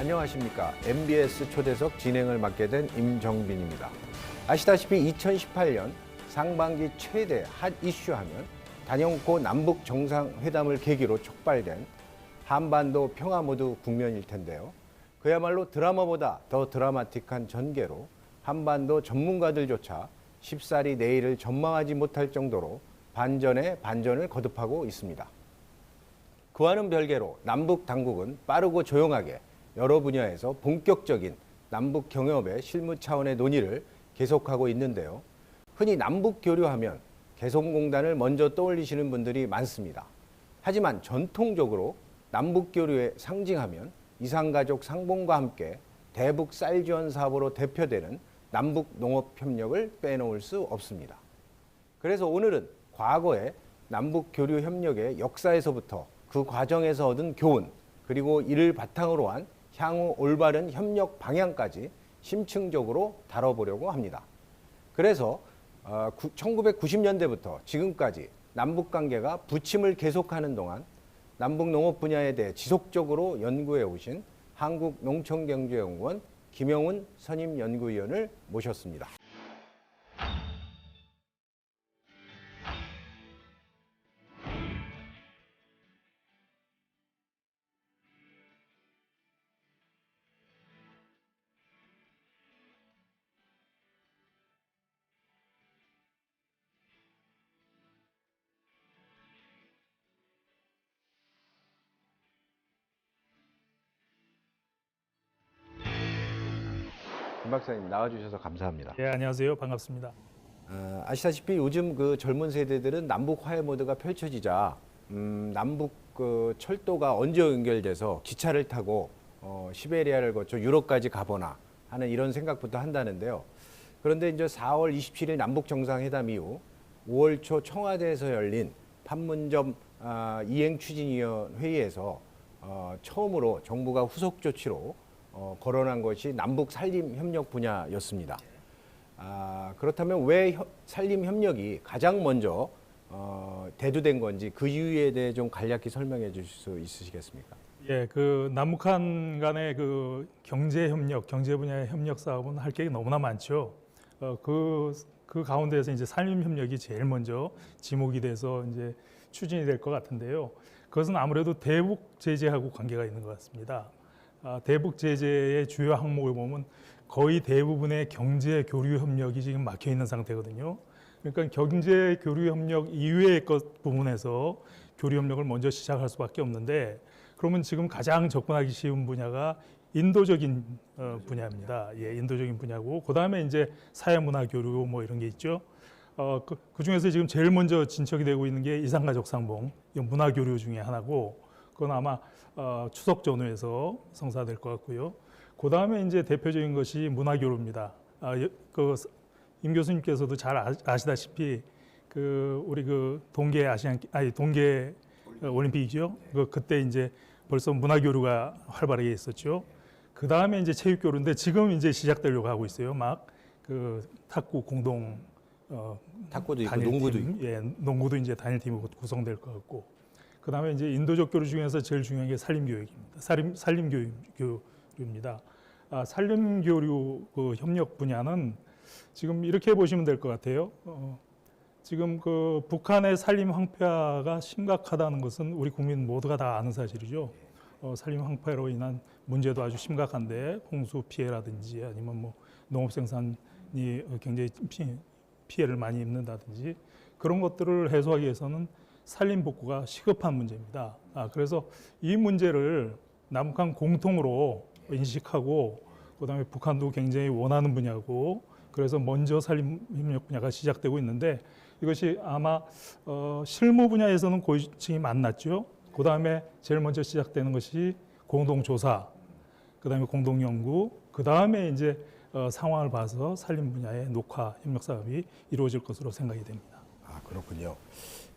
안녕하십니까. MBS 초대석 진행을 맡게 된 임정빈입니다. 아시다시피 2018년 상반기 최대 핫 이슈 하면 단연코 남북 정상회담을 계기로 촉발된 한반도 평화 모드 국면일 텐데요. 그야말로 드라마보다 더 드라마틱한 전개로 한반도 전문가들조차 쉽사리 내일을 전망하지 못할 정도로 반전에 반전을 거듭하고 있습니다. 그와는 별개로 남북 당국은 빠르고 조용하게 여러 분야에서 본격적인 남북 경협의 실무 차원의 논의를 계속하고 있는데요. 흔히 남북 교류하면 개성공단을 먼저 떠올리시는 분들이 많습니다. 하지만 전통적으로 남북 교류의 상징하면 이산가족 상봉과 함께 대북 쌀 지원 사업으로 대표되는 남북 농업 협력을 빼놓을 수 없습니다. 그래서 오늘은 과거의 남북 교류 협력의 역사에서부터 그 과정에서 얻은 교훈, 그리고 이를 바탕으로 한 향후 올바른 협력 방향까지 심층적으로 다뤄보려고 합니다. 그래서 1990년대부터 지금까지 남북 관계가 부침을 계속하는 동안 남북 농업 분야에 대해 지속적으로 연구해 오신 한국농촌경제연구원 김영훈 선임연구위원을 모셨습니다. 김 박사님 나와주셔서 감사합니다. 예, 안녕하세요. 반갑습니다. 아시다시피 요즘 그 젊은 세대들은 남북 화해 모드가 펼쳐지자 남북 그 철도가 언제 연결돼서 기차를 타고 시베리아를 거쳐 유럽까지 가거나 하는 이런 생각부터 한다는데요. 그런데 이제 4월 27일 남북 정상회담 이후 5월 초 청와대에서 열린 판문점 이행추진위원 회의에서 처음으로 정부가 후속 조치로 거론한 것이 남북 산림 협력 분야였습니다. 그렇다면 왜 산림 협력이 가장 먼저 대두된 건지 그 이유에 대해 좀 간략히 설명해 주실 수 있으시겠습니까? 예, 그 남북한 간의 그 경제 협력, 경제 분야의 협력 사업은 할 게 너무나 많죠. 그 가운데서 이제 산림 협력이 제일 먼저 지목이 돼서 이제 추진이 될 것 같은데요. 그것은 아무래도 대북 제재하고 관계가 있는 것 같습니다. 대북 제재의 주요 항목을 보면 거의 대부분의 경제 교류 협력이 지금 막혀 있는 상태거든요. 그러니까 경제 교류 협력 이외의 것 부분에서 교류 협력을 먼저 시작할 수밖에 없는데, 그러면 지금 가장 접근하기 쉬운 분야가 인도적인 분야입니다. 예, 인도적인 분야고, 그 다음에 이제 사회 문화 교류 뭐 이런 게 있죠. 그 중에서 지금 제일 먼저 진척이 되고 있는 게 이산가족 상봉, 문화 교류 중에 하나고, 그건 아마 추석 전후에서 성사될 것 같고요. 그 다음에 이제 대표적인 것이 문화 교류입니다. 임 교수님께서도 잘 아시다시피 우리 동계 올림픽이죠. 그때 이제 벌써 문화 교류가 활발하게 있었죠. 그 다음에 이제 체육 교류인데 지금 이제 시작되려고 하고 있어요. 막 탁구 공동 탁구도 있고 농구도 있고. 예, 농구도 이제 단일팀으로 구성될 것 같고. 그 다음에 이제 인도적 교류 중에서 제일 중요한 게 산림교육입니다. 산림교류입니다. 산림교류 협력 분야는 지금 이렇게 보시면 될 것 같아요. 지금 북한의 산림 황폐화가 심각하다는 것은 우리 국민 모두가 다 아는 사실이죠. 산림 황폐로 인한 문제도 아주 심각한데, 홍수 피해라든지 아니면 뭐 농업 생산이 굉장히 피해를 많이 입는다든지, 그런 것들을 해소하기 위해서는 산림 복구가 시급한 문제입니다. 그래서 이 문제를 남북한 공통으로 인식하고, 그다음에 북한도 굉장히 원하는 분야고, 그래서 먼저 산림 협력 분야가 시작되고 있는데, 이것이 아마 실무 분야에서는 고위층이 만났죠. 그다음에 제일 먼저 시작되는 것이 공동조사, 그다음에 공동연구, 그다음에 이제 상황을 봐서 산림 분야의 녹화 협력 사업이 이루어질 것으로 생각이 됩니다. 그렇군요.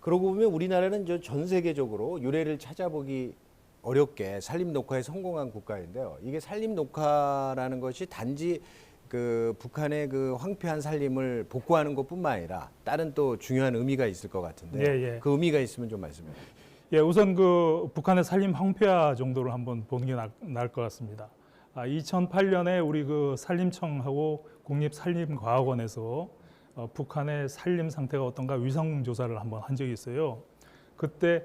그러고 보면 우리나라는 전 세계적으로 유례를 찾아보기 어렵게 산림 녹화에 성공한 국가인데요. 이게 산림 녹화라는 것이 단지 북한의 황폐한 산림을 복구하는 것뿐만 아니라 다른 또 중요한 의미가 있을 것 같은데, 예. 그 의미가 있으면 좀 말씀해 주세요. 예, 우선 북한의 산림 황폐화 정도를 한번 보는 게 나을 것 같습니다. 2008년에 우리 그 산림청하고 국립산림과학원에서 북한의 산림 상태가 어떤가 위성 조사를 한번 한 적이 있어요. 그때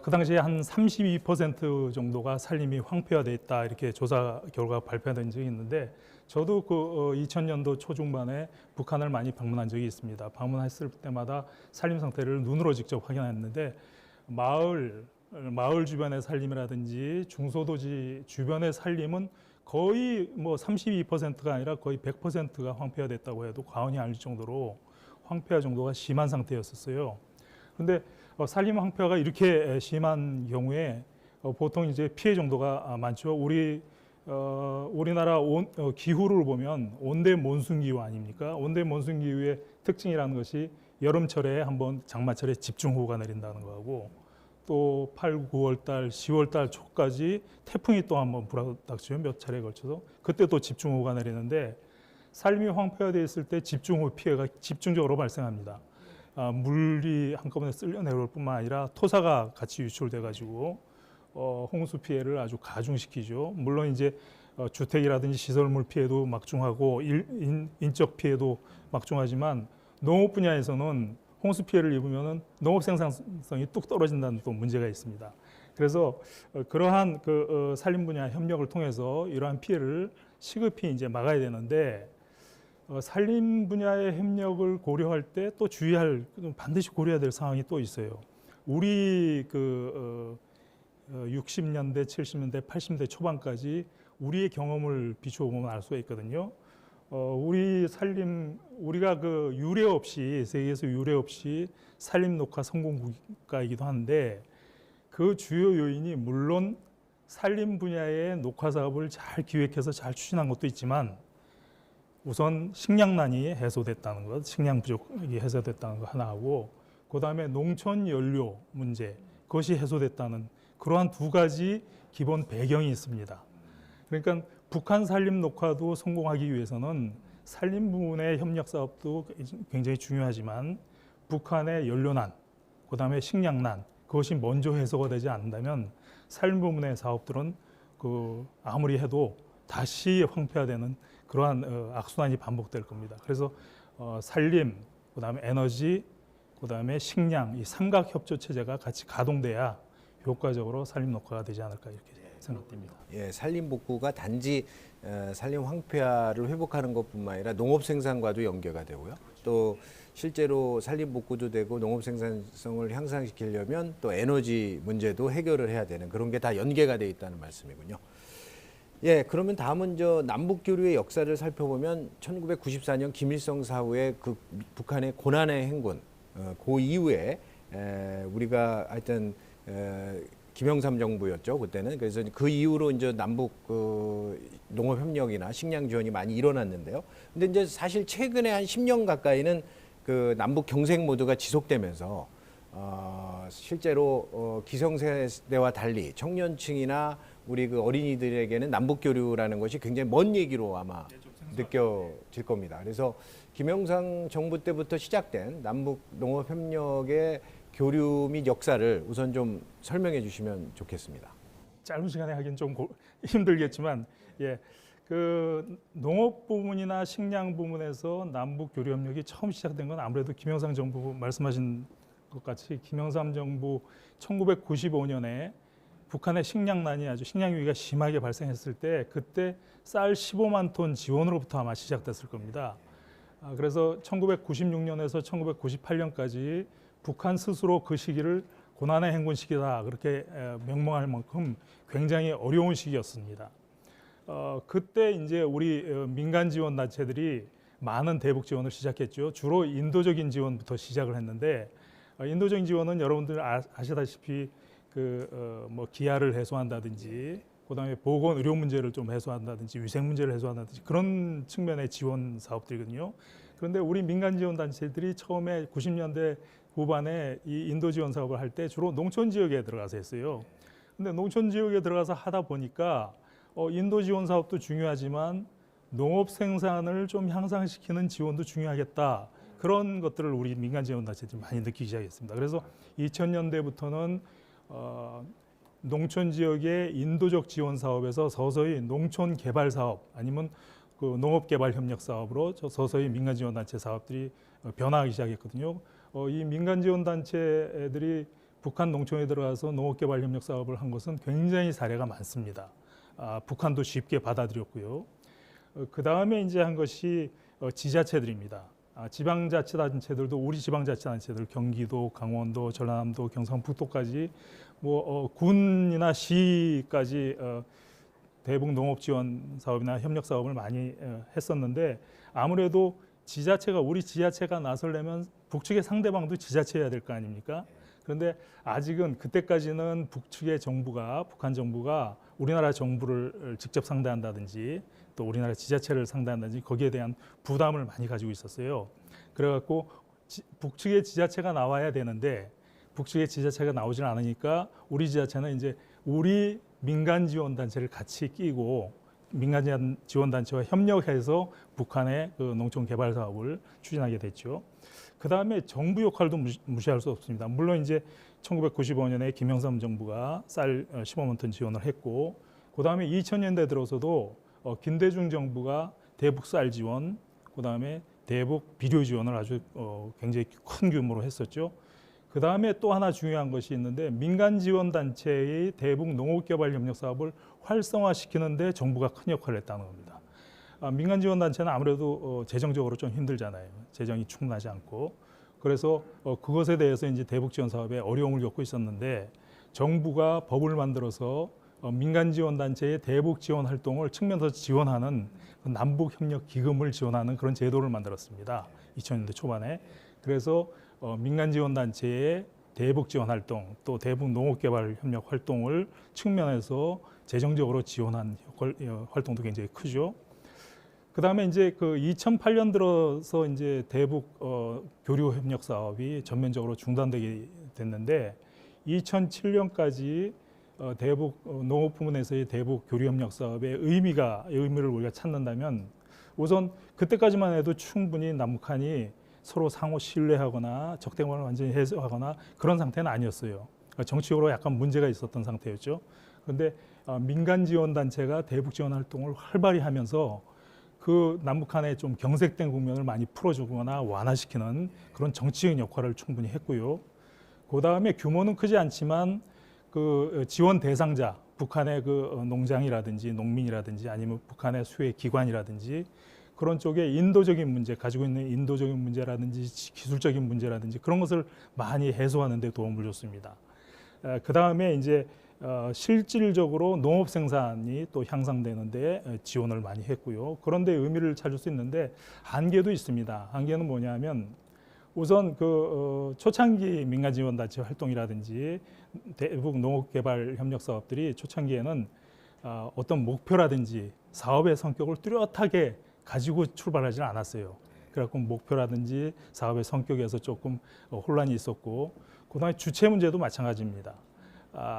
그 당시에 한 32% 정도가 산림이 황폐화돼 있다 이렇게 조사 결과 발표된 적이 있는데 저도 그 2000년도 초중반에 북한을 많이 방문한 적이 있습니다. 방문했을 때마다 산림 상태를 눈으로 직접 확인했는데 마을 주변의 산림이라든지 중소도시 주변의 산림은 거의 뭐 32%가 아니라 거의 100%가 황폐화됐다고 해도 과언이 아닐 정도로 황폐화 정도가 심한 상태였었어요. 그런데 산림 황폐화가 이렇게 심한 경우에 보통 이제 피해 정도가 많죠. 우리나라 기후를 보면 온대 몬순 기후 아닙니까? 온대 몬순 기후의 특징이라는 것이 여름철에 한번 장마철에 집중호우가 내린다는 거하고 또 8, 9월 달, 10월 달 초까지 태풍이 또 한번 불어닥치죠. 몇 차례에 걸쳐서. 그때 또 집중호우가 내리는데 산림이 황폐화되어 있을 때 집중호우 피해가 집중적으로 발생합니다. 물이 한꺼번에 쓸려 내려올 뿐만 아니라 토사가 같이 유출돼 가지고 홍수 피해를 아주 가중시키죠. 물론 이제 주택이라든지 시설물 피해도 막중하고 인적 피해도 막중하지만 농업 분야에서는 홍수 피해를 입으면은 농업 생산성이 뚝 떨어진다는 또 문제가 있습니다. 그래서 그러한 그 산림 분야 협력을 통해서 이러한 피해를 시급히 이제 막아야 되는데 산림 분야의 협력을 고려할 때 또 반드시 고려해야 될 상황이 또 있어요. 우리 60년대, 70년대, 80년대 초반까지 우리의 경험을 비추어 보면 알 수가 있거든요. 우리가 그 유례 없이 세계에서 유례 없이 산림 녹화 성공 국가이기도 한데 그 주요 요인이 물론 산림 분야의 녹화 사업을 잘 기획해서 잘 추진한 것도 있지만 우선 식량난이 해소됐다는 것, 식량 부족이 해소됐다는 거 하나하고 그다음에 농촌 연료 문제 그것이 해소됐다는 그러한 두 가지 기본 배경이 있습니다. 그러니까 북한 산림 녹화도 성공하기 위해서는 산림 부문의 협력 사업도 굉장히 중요하지만 북한의 연료난, 그다음에 식량난 그것이 먼저 해소가 되지 않는다면 산림 부문의 사업들은 아무리 해도 다시 황폐화되는 그러한 악순환이 반복될 겁니다. 그래서 산림, 그다음에 에너지, 그다음에 식량 이 삼각 협조 체제가 같이 가동돼야 효과적으로 산림 녹화가 되지 않을까 이렇게 생각됩니다. 예, 산림 복구가 단지 산림 황폐화를 회복하는 것뿐만 아니라 농업 생산과도 연계가 되고요. 또 실제로 산림 복구도 되고 농업 생산성을 향상시키려면 또 에너지 문제도 해결을 해야 되는 그런 게 다 연계가 돼 있다는 말씀이군요. 예, 그러면 다음은 남북 교류의 역사를 살펴보면 1994년 김일성 사후에 그 북한의 고난의 행군, 그 이후에 우리가 하여튼 김영삼 정부였죠 그때는. 그래서 그 이후로 이제 남북 농업 협력이나 식량 지원이 많이 일어났는데요. 근데 이제 사실 최근에 한 10년 가까이는 그 남북 경색 모드가 지속되면서 실제로 기성세대와 달리 청년층이나 우리 그 어린이들에게는 남북 교류라는 것이 굉장히 먼 얘기로 아마 느껴질 겁니다. 그래서 김영삼 정부 때부터 시작된 남북 농업 협력의 교류 및 역사를 우선 좀 설명해 주시면 좋겠습니다. 짧은 시간에 하긴 좀 힘들겠지만, 예, 그 농업 부문이나 식량 부문에서 남북 교류 협력이 처음 시작된 건 아무래도 김영삼 정부 말씀하신 것 같이 김영삼 정부 1995년에 북한의 식량난이 아주 식량 위기가 심하게 발생했을 때 그때 쌀 15만 톤 지원으로부터 아마 시작됐을 겁니다. 그래서 1996년에서 1998년까지 북한 스스로 그 시기를 고난의 행군 시기다 그렇게 명명할 만큼 굉장히 어려운 시기였습니다. 그때 이제 우리 민간 지원 단체들이 많은 대북 지원을 시작했죠. 주로 인도적인 지원부터 시작을 했는데 인도적인 지원은 여러분들 아시다시피 뭐 기아를 해소한다든지 그다음에 보건 의료 문제를 좀 해소한다든지 위생 문제를 해소한다든지 그런 측면의 지원 사업들이거든요. 그런데 우리 민간 지원 단체들이 처음에 90년대 후반에 이 인도 지원 사업을 할 때 주로 농촌 지역에 들어가서 했어요. 근데 농촌 지역에 들어가서 하다 보니까 인도 지원 사업도 중요하지만 농업 생산을 좀 향상시키는 지원도 중요하겠다. 그런 것들을 우리 민간 지원 단체들이 많이 느끼기 시작했습니다. 그래서 2000년대부터는 농촌 지역의 인도적 지원 사업에서 서서히 농촌 개발 사업 아니면 그 농업 개발 협력 사업으로 서서히 민간 지원 단체 사업들이 변화하기 시작했거든요. 이 민간 지원 단체들이 북한 농촌에 들어가서 농업 개발 협력 사업을 한 것은 굉장히 사례가 많습니다. 북한도 쉽게 받아들였고요. 그 다음에 이제 한 것이 지자체들입니다. 지방자치단체들도 우리 지방자치단체들 경기도, 강원도, 전라남도, 경상북도까지 군이나 시까지 대북 농업 지원 사업이나 협력 사업을 많이 했었는데 아무래도 우리 지자체가 나서려면 북측의 상대방도 지자체여야 될 거 아닙니까? 그런데 아직은 그때까지는 북측의 정부가 북한 정부가 우리나라 정부를 직접 상대한다든지 또 우리나라 지자체를 상대한다든지 거기에 대한 부담을 많이 가지고 있었어요. 그래갖고 북측의 지자체가 나와야 되는데 북측의 지자체가 나오질 않으니까 우리 지자체는 이제 우리 민간 지원 단체를 같이 끼고 민간 지원 단체와 협력해서 북한의 그 농촌 개발 사업을 추진하게 됐죠. 그 다음에 정부 역할도 무시할 수 없습니다. 물론 이제 1995년에 김영삼 정부가 쌀 15만 톤 지원을 했고, 그 다음에 2000년대 들어서도 김대중 정부가 대북 쌀 지원, 그 다음에 대북 비료 지원을 아주 굉장히 큰 규모로 했었죠. 그 다음에 또 하나 중요한 것이 있는데 민간 지원 단체의 대북 농업 개발 협력 사업을 활성화시키는데 정부가 큰 역할을 했다는 겁니다. 민간 지원 단체는 아무래도 재정적으로 좀 힘들잖아요. 재정이 충분하지 않고. 그래서 그것에 대해서 이제 대북 지원 사업에 어려움을 겪고 있었는데 정부가 법을 만들어서 민간 지원 단체의 대북 지원 활동을 측면에서 지원하는 남북 협력 기금을 지원하는 그런 제도를 만들었습니다. 2000년대 초반에. 그래서 민간 지원 단체의 대북 지원 활동 또 대북 농업 개발 협력 활동을 측면에서 재정적으로 지원한 활동도 굉장히 크죠. 그 다음에 이제 그 2008년 들어서 이제 대북 교류 협력 사업이 전면적으로 중단되게 됐는데 2007년까지 대북 농업 부문에서의 대북 교류 협력 사업의 의미를 우리가 찾는다면 우선 그때까지만 해도 충분히 남북한이 서로 상호 신뢰하거나 적대관을 완전히 해소하거나 그런 상태는 아니었어요. 정치적으로 약간 문제가 있었던 상태였죠. 그런데 민간 지원 단체가 대북 지원 활동을 활발히 하면서 그 남북한의 좀 경색된 국면을 많이 풀어주거나 완화시키는 그런 정치적인 역할을 충분히 했고요. 그 다음에 규모는 크지 않지만 그 지원 대상자, 북한의 그 농장이라든지 농민이라든지 아니면 북한의 수혜 기관이라든지 그런 쪽에 인도적인 문제, 가지고 있는 인도적인 문제라든지 기술적인 문제라든지 그런 것을 많이 해소하는 데 도움을 줬습니다. 그 다음에 이제 실질적으로 농업 생산이 또 향상되는데 지원을 많이 했고요. 그런데 의미를 찾을 수 있는데 한계도 있습니다. 한계는 뭐냐면 우선 그 초창기 민간 지원 단체 활동이라든지 대북 농업 개발 협력 사업들이 초창기에는 어떤 목표라든지 사업의 성격을 뚜렷하게 가지고 출발하지는 않았어요. 그래갖고 목표라든지 사업의 성격에서 조금 혼란이 있었고, 그다음에 주체 문제도 마찬가지입니다.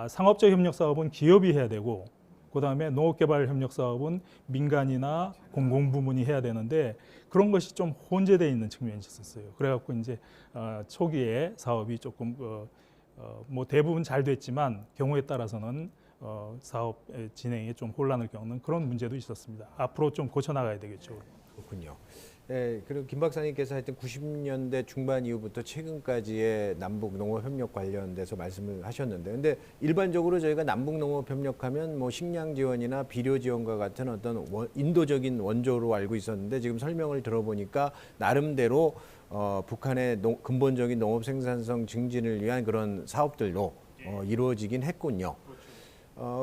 상업적 협력 사업은 기업이 해야 되고, 그다음에 농업개발 협력 사업은 민간이나 공공부문이 해야 되는데 그런 것이 좀 혼재되어 있는 측면이 있었어요. 그래갖고 이제 초기에 사업이 조금 뭐 대부분 잘 됐지만 경우에 따라서는 사업 진행에 좀 혼란을 겪는 그런 문제도 있었습니다. 앞으로 좀 고쳐 나가야 되겠죠. 그렇군요. 네, 그리고 김 박사님께서 하여튼 90년대 중반 이후부터 최근까지의 남북 농업 협력 관련돼서 말씀을 하셨는데, 근데 일반적으로 저희가 남북 농업 협력하면 뭐 식량 지원이나 비료 지원과 같은 어떤 인도적인 원조로 알고 있었는데 지금 설명을 들어보니까 나름대로 북한의 근본적인 농업 생산성 증진을 위한 그런 사업들로 이루어지긴 했군요.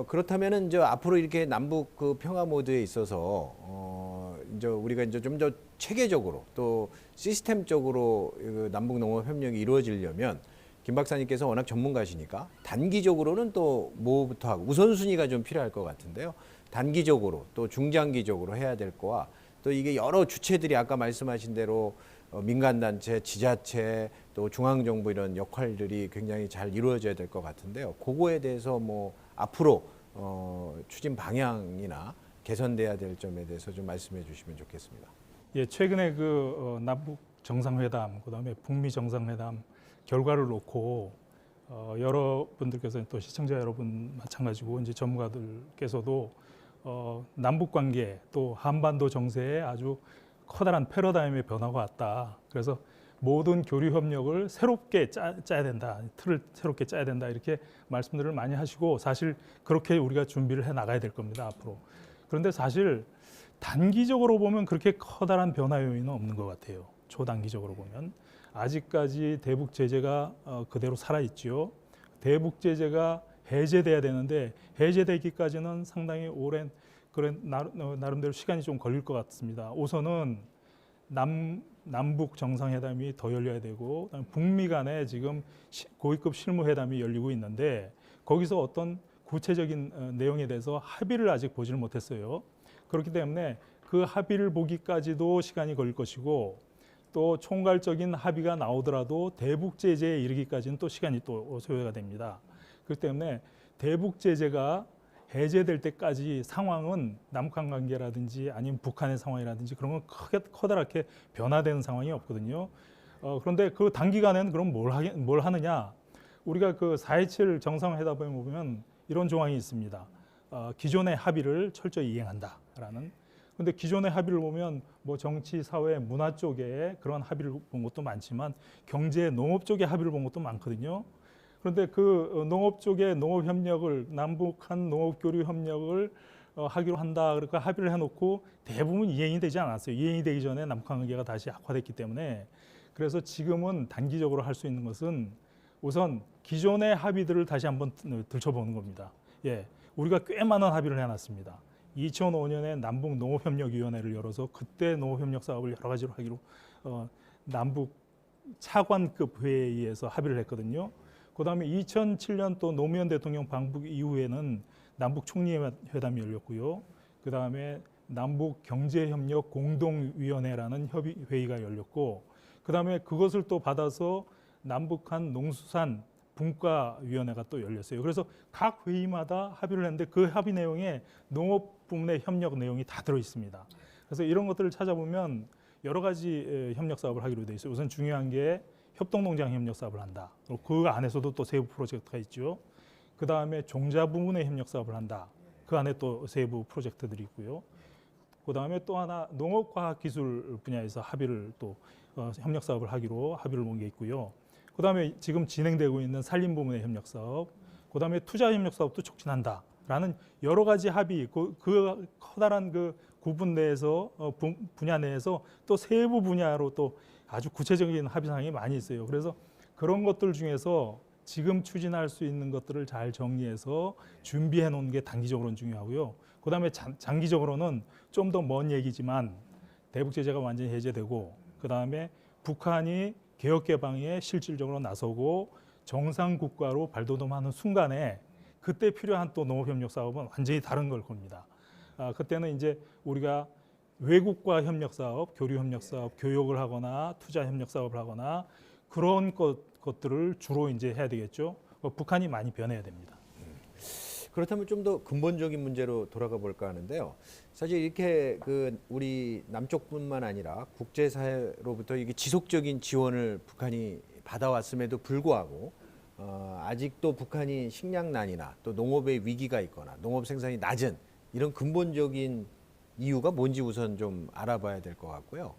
그렇다면은 이제 앞으로 이렇게 남북 그 평화 모드에 있어서 이제 우리가 이제 좀 더 체계적으로 또 시스템적으로 그 남북 농업 협력이 이루어지려면 김 박사님께서 워낙 전문가시니까 단기적으로는 또 뭐부터 하고 우선순위가 좀 필요할 것 같은데요. 단기적으로 또 중장기적으로 해야 될 거와 또 이게 여러 주체들이 아까 말씀하신 대로 민간단체, 지자체, 또 중앙정부 이런 역할들이 굉장히 잘 이루어져야 될 것 같은데요. 그거에 대해서 뭐 앞으로 추진 방향이나 개선돼야 될 점에 대해서 좀 말씀해 주시면 좋겠습니다. 예, 최근에 그 남북 정상회담, 그다음에 북미 정상회담 결과를 놓고 여러분들께서 또 시청자 여러분 마찬가지고 이제 전문가들께서도 남북 관계 또 한반도 정세에 아주 커다란 패러다임의 변화가 왔다. 그래서 모든 교류 협력을 새롭게 짜야 된다. 틀을 새롭게 짜야 된다. 이렇게 말씀들을 많이 하시고 사실 그렇게 우리가 준비를 해 나가야 될 겁니다. 앞으로. 그런데 사실 단기적으로 보면 그렇게 커다란 변화 요인은 없는 것 같아요. 초단기적으로 보면. 아직까지 대북 제재가 그대로 살아있지요. 대북 제재가 해제돼야 되는데 해제되기까지는 상당히 오랜 나름대로 시간이 좀 걸릴 것 같습니다. 우선은 남북 정상회담이 더 열려야 되고 북미 간에 지금 고위급 실무회담이 열리고 있는데 거기서 어떤 구체적인 내용에 대해서 합의를 아직 보지를 못했어요. 그렇기 때문에 그 합의를 보기까지도 시간이 걸릴 것이고 또 총괄적인 합의가 나오더라도 대북 제재에 이르기까지는 또 시간이 또 소요가 됩니다. 그렇기 때문에 대북 제재가 해제될 때까지 상황은 남북한 관계라든지 아니면 북한의 상황이라든지 그런 건 커다랗게 변화되는 상황이 없거든요. 그런데 그 단기간에는 그럼 뭘 하느냐? 우리가 그 4.27 정상회담에 보면 이런 조항이 있습니다. 기존의 합의를 철저히 이행한다라는. 근데 기존의 합의를 보면 뭐 정치, 사회, 문화 쪽에 그런 합의를 본 것도 많지만 경제, 농업 쪽에 합의를 본 것도 많거든요. 그런데 그 농업 쪽의 농업 협력을 남북한 농업 교류 협력을 하기로 한다. 그러니까 합의를 해놓고 대부분 이행이 되지 않았어요. 이행이 되기 전에 남북한 관계가 다시 악화됐기 때문에 그래서 지금은 단기적으로 할 수 있는 것은 우선 기존의 합의들을 다시 한번 들춰보는 겁니다. 예, 우리가 꽤 많은 합의를 해놨습니다. 2005년에 남북 농업협력위원회를 열어서 그때 농업협력 사업을 여러 가지로 하기로 남북 차관급 회의에서 합의를 했거든요. 그다음에 2007년 또 노무현 대통령 방북 이후에는 남북 총리회담이 열렸고요. 그다음에 남북 경제협력 공동위원회라는 협의회의가 열렸고 그다음에 그것을 또 받아서 남북한 농수산 분과위원회가 또 열렸어요. 그래서 각 회의마다 합의를 했는데 그 합의 내용에 농업 부문의 협력 내용이 다 들어 있습니다. 그래서 이런 것들을 찾아보면 여러 가지 협력 사업을 하기로 돼 있어요. 우선 중요한 게 협동농장 협력 사업을 한다. 그 안에서도 또 세부 프로젝트가 있죠. 그 다음에 종자 부문의 협력 사업을 한다. 그 안에 또 세부 프로젝트들이 있고요. 그 다음에 또 하나 농업과학기술 분야에서 합의를 또 협력 사업을 하기로 합의를 본 게 있고요. 그 다음에 지금 진행되고 있는 산림 부문의 협력 사업, 그 다음에 투자 협력 사업도 촉진한다라는 여러 가지 합의, 그 커다란 그 구분 내에서 분야 내에서 또 세부 분야로 또 아주 구체적인 합의 사항이 많이 있어요. 그래서 그런 것들 중에서 지금 추진할 수 있는 것들을 잘 정리해서 준비해 놓는 게 단기적으로는 중요하고요. 그 다음에 장기적으로는 좀 더 먼 얘기지만 대북 제재가 완전히 해제되고 그 다음에 북한이 개혁 개방에 실질적으로 나서고 정상 국가로 발돋움하는 순간에 그때 필요한 또 농업협력 사업은 완전히 다른 걸 겁니다. 그때는 이제 우리가 외국과 협력 사업, 교류 협력 사업, 교육을 하거나 투자 협력 사업을 하거나 그런 것들을 주로 이제 해야 되겠죠. 북한이 많이 변해야 됩니다. 그렇다면 좀 더 근본적인 문제로 돌아가 볼까 하는데요. 사실 이렇게 그 우리 남쪽뿐만 아니라 국제사회로부터 이게 지속적인 지원을 북한이 받아왔음에도 불구하고 아직도 북한이 식량난이나 또 농업의 위기가 있거나 농업 생산이 낮은 이런 근본적인 이유가 뭔지 우선 좀 알아봐야 될 것 같고요.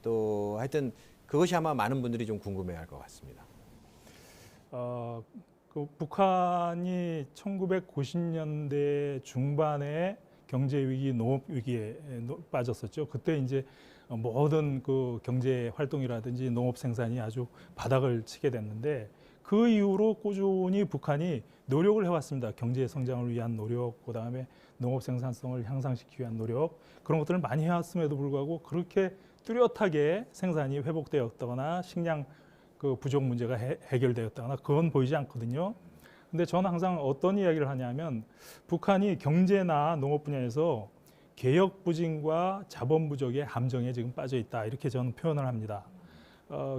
또 하여튼 그것이 아마 많은 분들이 좀 궁금해할 것 같습니다. 그 북한이 1990년대 중반에 경제 위기, 농업 위기에 빠졌었죠. 그때 이제 모든 그 경제 활동이라든지 농업 생산이 아주 바닥을 치게 됐는데 그 이후로 꾸준히 북한이 노력을 해왔습니다. 경제 성장을 위한 노력, 그 다음에 농업 생산성을 향상시키기 위한 노력 그런 것들을 많이 해왔음에도 불구하고 그렇게 뚜렷하게 생산이 회복되었다거나 식량 그 부족 문제가 해결되었다거나 그건 보이지 않거든요. 근데 저는 항상 어떤 이야기를 하냐면 북한이 경제나 농업 분야에서 개혁 부진과 자본 부족의 함정에 지금 빠져 있다 이렇게 저는 표현을 합니다.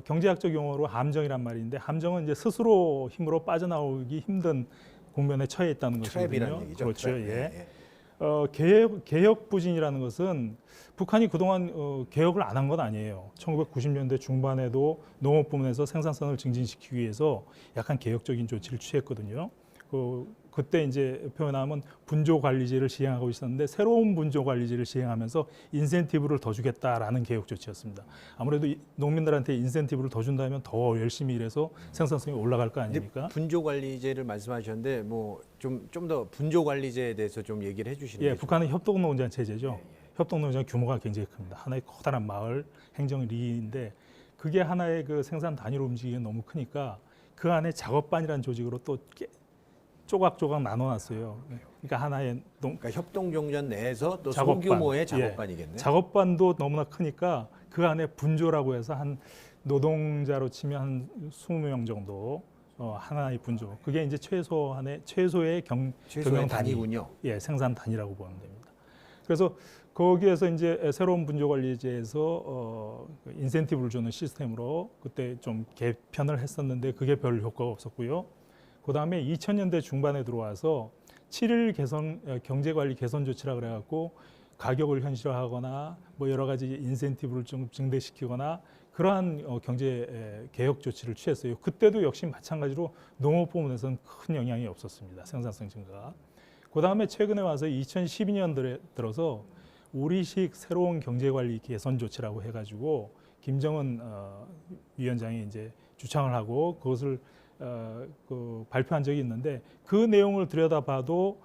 경제학적 용어로 함정이란 말인데 함정은 이제 스스로 힘으로 빠져나오기 힘든 국면에 처해 있다는 것이거든요. 얘기죠. 그렇죠. 트랩. 예. 개혁 부진이라는 것은 북한이 그동안 개혁을 안 한 건 아니에요. 1990년대 중반에도 농업 부문에서 생산성을 증진시키기 위해서 약간 개혁적인 조치를 취했거든요. 그때 이제 표현하면 분조 관리제를 시행하고 있었는데 새로운 분조 관리제를 시행하면서 인센티브를 더 주겠다라는 개혁 조치였습니다. 아무래도 농민들한테 인센티브를 더 준다면 더 열심히 일해서 생산성이 올라갈 거 아닙니까? 분조 관리제를 말씀하셨는데 뭐 좀 더 분조 관리제에 대해서 좀 얘기를 해주시는 예, 게 북한은 협동농장 체제죠. 협동농장 규모가 굉장히 큽니다. 하나의 커다란 마을 행정리인데 그게 하나의 그 생산 단위로 움직이기 너무 크니까 그 안에 작업반이라는 조직으로 또 조각조각 나눠놨어요. 그러니까 하나의 그러니까 협동종전 내에서 또 작업반. 소규모의 예. 작업반이겠네. 작업반도 너무나 크니까 그 안에 분조라고 해서 한 노동자로 치면 한 20명 정도 하나의 분조. 그게 이제 최소의 최소의 경영 단위군요. 예, 생산 단위라고 보면 됩니다. 그래서 거기에서 이제 새로운 분조 관리제에서 인센티브를 주는 시스템으로 그때 좀 개편을 했었는데 그게 별 효과가 없었고요. 그 다음에 2000년대 중반에 들어와서 7일 경제관리 개선 조치라 그래갖고 가격을 현실화하거나 뭐 여러 가지 인센티브를 좀 증대시키거나 그러한 경제 개혁 조치를 취했어요. 그때도 역시 마찬가지로 농업 부문에서는 큰 영향이 없었습니다. 생산성 증가. 그 다음에 최근에 와서 2012년 들어서 우리식 새로운 경제관리 개선 조치라고 해가지고 김정은 위원장이 이제 주창을 하고 그것을 발표한 적이 있는데 그 내용을 들여다봐도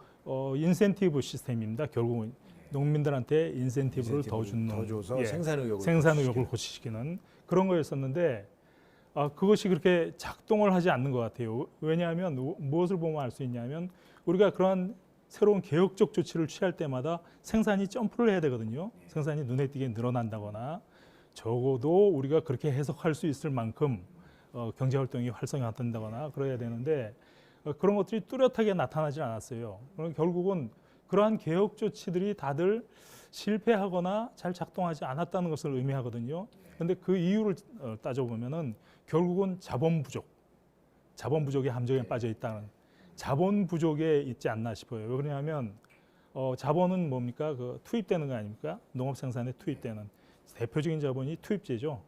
인센티브 시스템입니다. 결국은 농민들한테 인센티브를 더 주는, 더 줘서 예, 생산 의욕을 고취시키는 그런 거였었는데 그것이 그렇게 작동을 하지 않는 것 같아요. 왜냐하면 무엇을 보면 알 수 있냐면 우리가 그러한 새로운 개혁적 조치를 취할 때마다 생산이 점프를 해야 되거든요. 생산이 눈에 띄게 늘어난다거나 적어도 우리가 그렇게 해석할 수 있을 만큼 경제활동이 활성화된다거나 그래야 되는데 그런 것들이 뚜렷하게 나타나지 않았어요. 그럼 결국은 그러한 개혁 조치들이 다들 실패하거나 잘 작동하지 않았다는 것을 의미하거든요. 그런데 그 이유를 따져보면은 결국은 자본 부족의 함정에 빠져 있다는 자본 부족에 있지 않나 싶어요. 왜 그러냐면 자본은 뭡니까? 그 투입되는 거 아닙니까? 농업 생산에 투입되는 대표적인 자본이 투입제죠.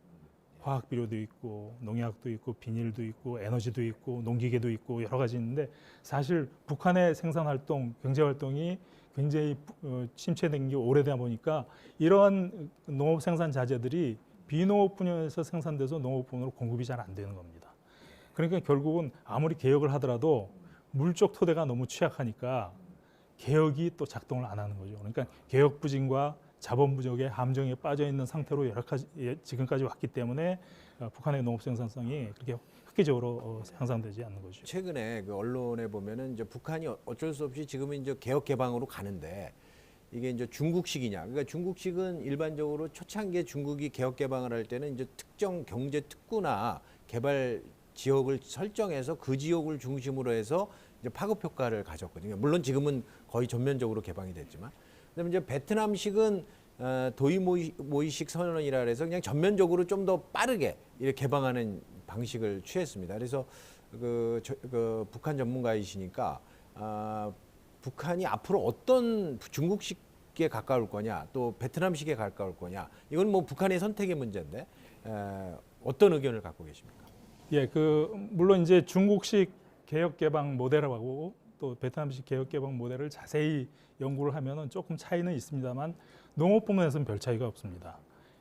화학 비료도 있고 농약도 있고 비닐도 있고 에너지도 있고 농기계도 있고 여러 가지 있는데 사실 북한의 생산 활동, 경제 활동이 굉장히 침체된 게 오래되다 보니까 이러한 농업 생산 자재들이 비농업 분야에서 생산돼서 농업 분야로 공급이 잘 안 되는 겁니다. 그러니까 결국은 아무리 개혁을 하더라도 물적 토대가 너무 취약하니까 개혁이 또 작동을 안 하는 거죠. 그러니까 개혁 부진과 자본 부족의 함정에 빠져 있는 상태로 여러 가지 지금까지 왔기 때문에 북한의 농업 생산성이 그렇게 획기적으로 향상되지 않는 거죠. 최근에 그 언론에 보면은 이제 북한이 어쩔 수 없이 지금은 이제 개혁 개방으로 가는데 이게 이제 중국식이냐? 그러니까 중국식은 일반적으로 초창기에 중국이 개혁 개방을 할 때는 이제 특정 경제 특구나 개발 지역을 설정해서 그 지역을 중심으로 해서 이제 파급 효과를 가졌거든요. 물론 지금은 거의 전면적으로 개방이 됐지만. 그다음에 이제 베트남식은 도이모이식 선언이라 해서 그냥 전면적으로 좀 더 빠르게 이렇게 개방하는 방식을 취했습니다. 그래서 그 북한 전문가이시니까 북한이 앞으로 어떤 중국식에 가까울 거냐, 또 베트남식에 가까울 거냐, 이건 뭐 북한의 선택의 문제인데 어떤 의견을 갖고 계십니까? 예, 물론 이제 중국식 개혁 개방 모델하고 또 베트남식 개혁 개방 모델을 자세히 연구를 하면은 조금 차이는 있습니다만 농업 부문에서는 별 차이가 없습니다.